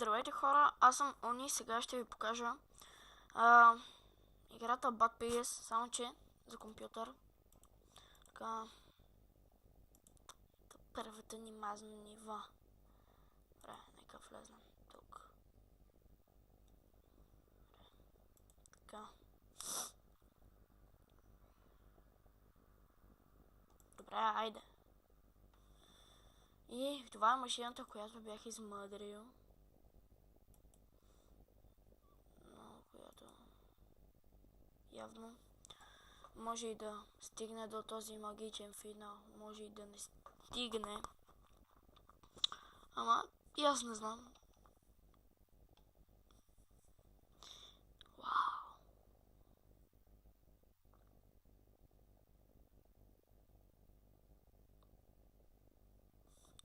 Здравейте хора, аз съм Они, сега ще ви покажа играта Bad PS, само че за компютър. Така, първата ни мазна нива. Добре, нека влезнем тук. Така. Добре, айде. И това е машината, която бях измъдрил. Но която явно може и да стигне до този магичен финал. Може и да не стигне. Ама и аз не знам. Вау!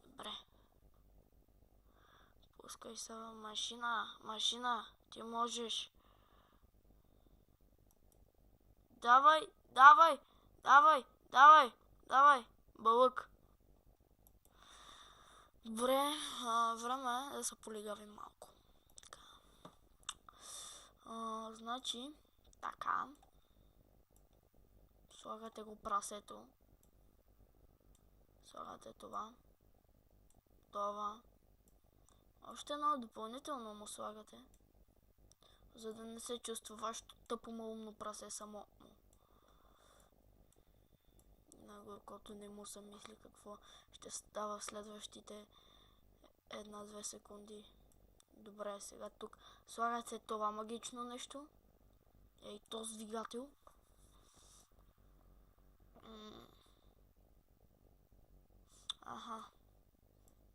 Добре. Пускай се, машина, ти можеш. Давай, бълък. Добре, време е да се полигавим малко. Така. Значи, така. Слагате го прасето. Слагате това. Това. Още едно допълнително му слагате. За да не се чувства вашето тъпо малумно прасе само. Който не му се мисли какво ще става в следващите 1-2 секунди. Добре, сега тук слагате това магично нещо. Ей, този двигател. Аха.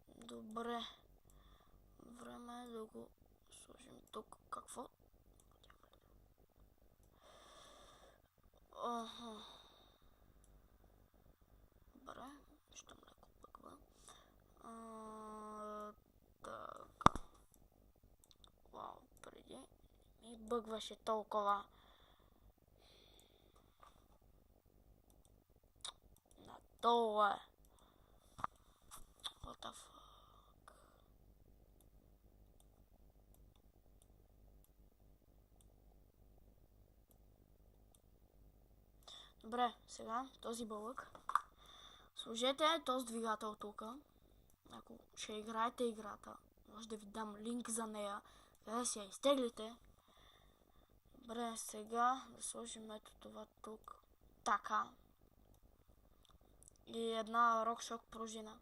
Добре. Време е да го сложим тук. Какво? Аха. Добре. Ще млеко бъгва. Така. Вау, преди ми бъгваше толкова. Надолу е. What the fuck? Добре, сега този бълък. Сложете този двигател тук. Ако ще играете играта, може да ви дам линк за нея, къде си я изтеглите. Добре, сега да сложим ето това тук. Така. И една RockShox пружина.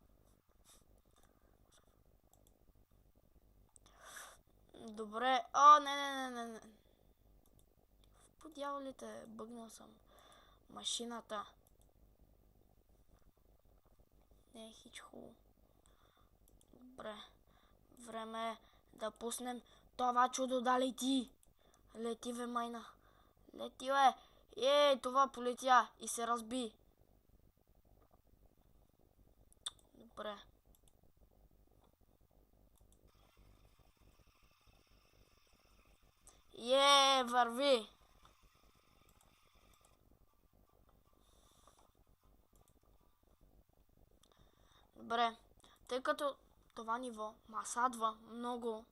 Добре. О, не. В дяволите, бъгнал съм машината. Не е хич хубаво. Добре. Време е да пуснем това чудо да лети. Лети, бе, майна. Лети, бе. Това полетя и се разби. Добре. Върви. Добре. Тъй като това ниво масадва много,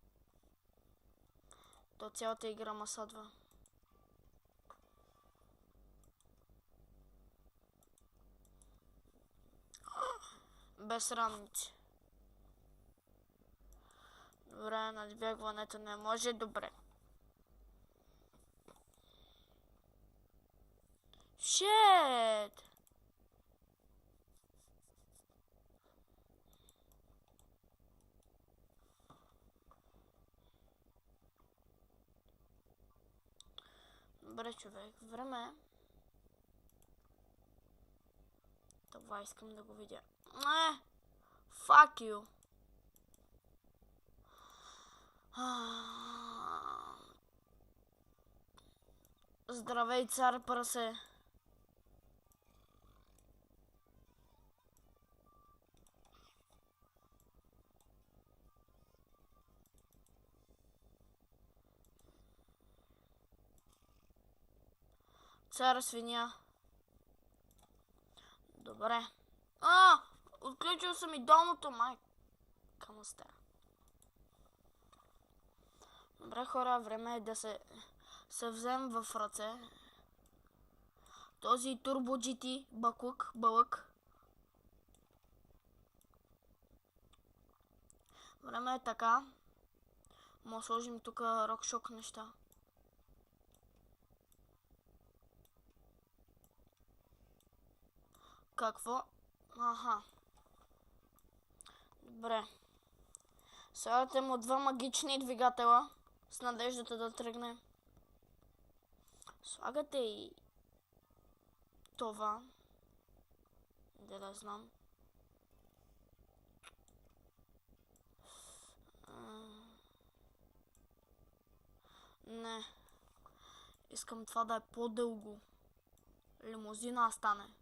то цялата игра масадва. Без ранници. Добре, надбягването не може. Добре. Шет! Добре, човек, време е. Това искам да го видя. Fuck you. Здравей, цар прасе. Цар свиня. Добре. Отключил съм и долното, майка му стара. Добре, хора, време е да се взем в ръце. Този Turbo GT бълък. Време е така. Може да сложим тук рокшок неща. Какво? Аха. Добре. Слагате му 2 магични двигателя с надеждата да тръгне. Слагате и това. Да знам. Не. Искам това да е по-дълго. Лимузина стане.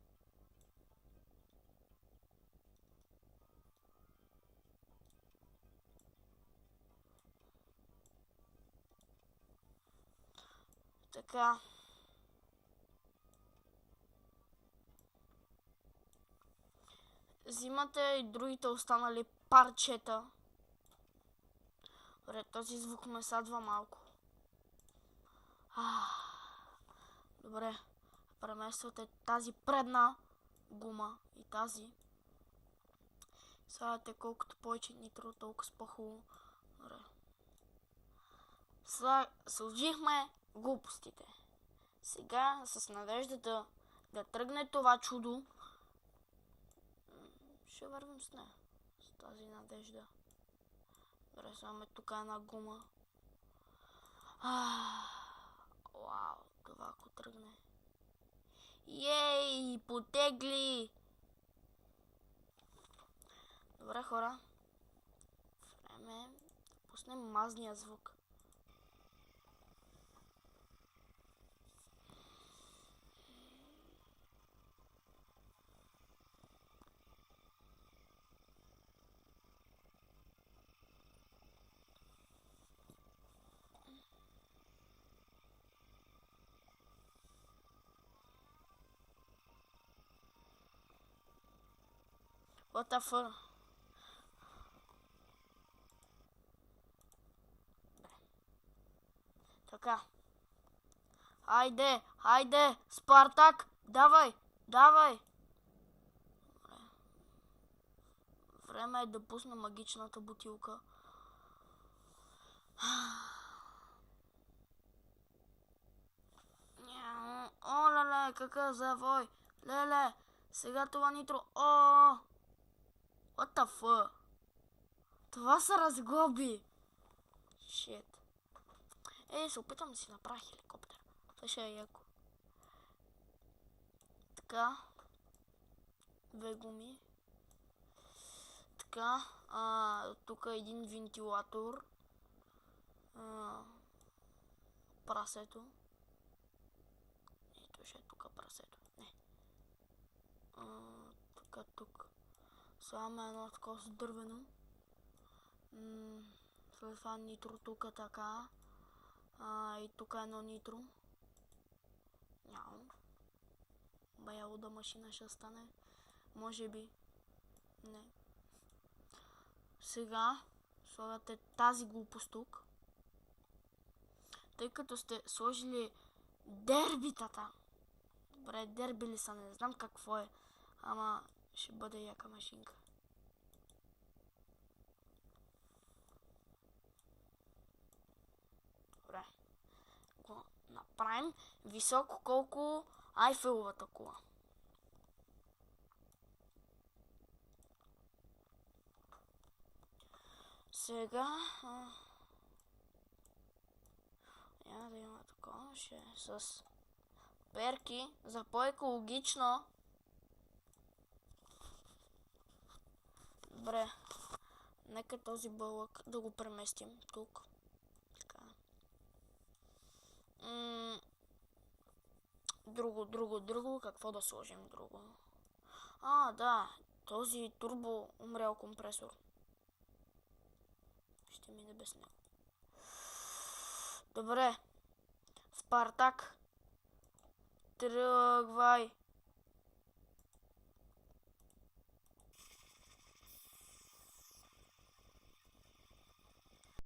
Така. Взимате и другите останали парчета. Добре, този звук ме садва малко. Добре, премествате тази предна гума и тази. Слагате колкото повече нитро, толкова по-хубаво. Добре. Сложихме глупостите. Сега с надеждата да тръгне това чудо, ще вървим с нея. С тази надежда. Добре, слагаме тук една гума. Вау, това ако тръгне. Ей, потегли! Добре, хора. Време е да пуснем мазния звук. What the fuck? Така. Хайде, Спартак! Давай! Време е да пусна магичната бутилка. О, леле, какъв завой! Леле, сега това нитро... О! What the fuck? Това се разглоби! Shit. Се опитам да си направя хеликоптер. Това ще е яко. Така. 2 гуми. Така. Тук е един вентилатор. Прасето. Ето ще е тук прасето. Не. Тук. Слагаме едно такова с дървено. След това нитро тук така. И тук едно нитро. Нямам. Бая луда машина ще стане. Може би. Не. Сега слагате тази глупост тук. Тъй като сте сложили дербитата. Добре, дербили са, не знам какво е. Ама ще бъде яка машинка. Добре. Го направим високо колко Айфеловата кула. Сега няма да има такова, ще е с перки за по-екологично. Добре, нека този бълък да го преместим тук. Така. Друго, какво да сложим друго? Да, този турбо умрял компресор. Ще мине без него. Добре. Спартак. Тръгвай.